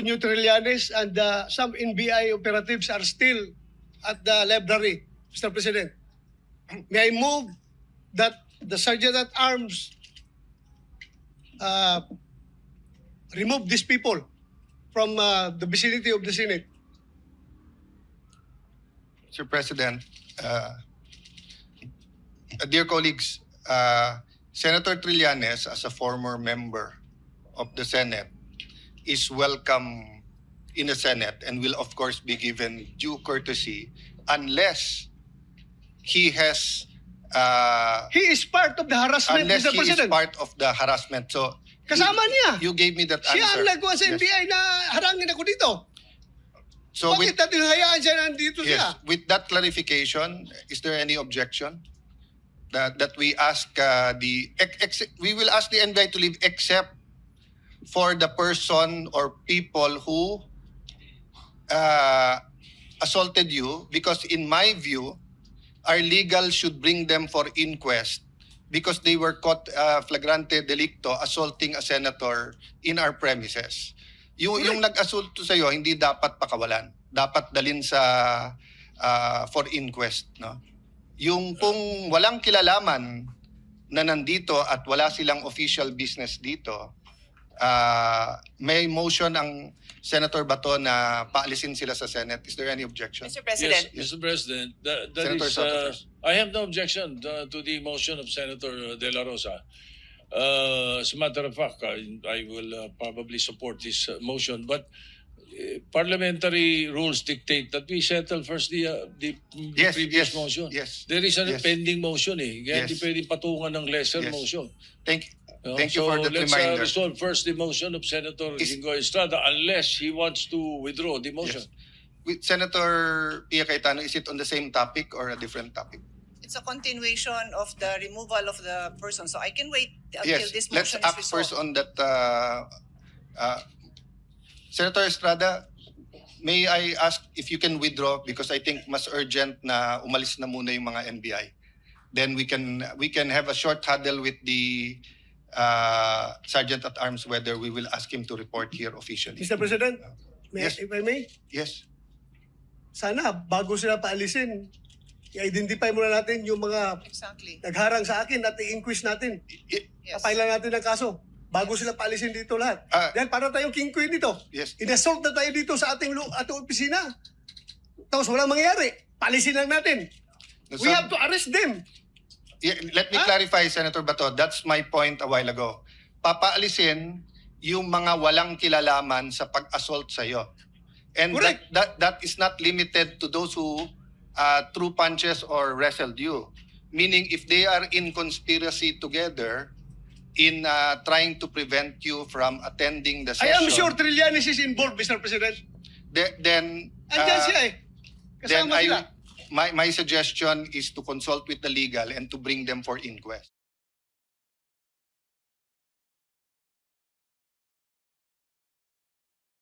Antonio Trillanes and some NBI operatives are still at the library, Mr. President. May I move that the Sergeant at Arms remove these people from the vicinity of the Senate? Mr. President, dear colleagues, Senator Trillanes, as a former member of the Senate, is welcome in the Senate and will of course be given due courtesy unless he has He is part of the harassment, unless Mr. he is President. part of the harassment. So Kasama niya. you gave me that Siya answer. ang nagkuha sa Yes. NBI na harangin ako dito. So Bakit natin hayaan siya nandito yes, siya? with that clarification, is there any objection that we ask we will ask the NBI to leave except for the person or people who assaulted you, because in my view, our legal should bring them for inquest because they were caught flagrante delicto assaulting a senator in our premises. Yung nag-assault sa'yo, hindi dapat pakawalan. Dapat dalhin sa for inquest. No? Yung kung walang kilalaman na nandito at wala silang official business dito, may motion ang Senator Bato na paalisin sila sa Senate. Is there any objection? Mr. President. Yes, Mr. President, that Senator is, Soto first. I have no objection to the motion of Senator De La Rosa. As a matter of fact, I will probably support this motion, but parliamentary rules dictate that we settle first the Yes, previous yes, motion. yes, There is a yes. pending motion Kaya Yes. hindi pwedeng patungan ng lesser Yes. motion. Thank you for that let's reminder. resolve first the motion of Senator Is- Jingoy Estrada unless he wants to withdraw the motion. Yes. With Senator Pia Cayetano, is it on the same topic or a different topic? It's a continuation of the removal of the person. So I can wait until Yes, this let's motion act is first resolved. on that. Senator Estrada, may I ask if you can withdraw because I think mas urgent na umalis na muna yung mga NBI. Then we can have a short huddle with the Sergeant at Arms whether we will ask him to report here officially. Mr. President, Yes. if I may, Yes. sana bago sila paalisin, i-identify muna natin yung mga Exactly. nagharang sa akin at i-inquest natin. I- Yes. Papailan natin ng kaso bago sila paalisin dito lahat. Dahil para tayong king queen dito. Yes. Inassault na tayo dito sa ating opisina. Tapos walang mangyayari. Paalisin lang natin. We have to arrest them. Yeah, let me clarify, Senator Bato. That's my point a while ago. Papaalisin yung mga walang kilalaman sa pag-assault sa'yo. And Correct. that is not limited to those who threw punches or wrestled you. Meaning, if they are in conspiracy together in trying to prevent you from attending the I session, am sure Trillanes is involved, Mr. President. then Andyan siya eh. then Kasama sila. my suggestion is to consult with the legal and to bring them for inquest.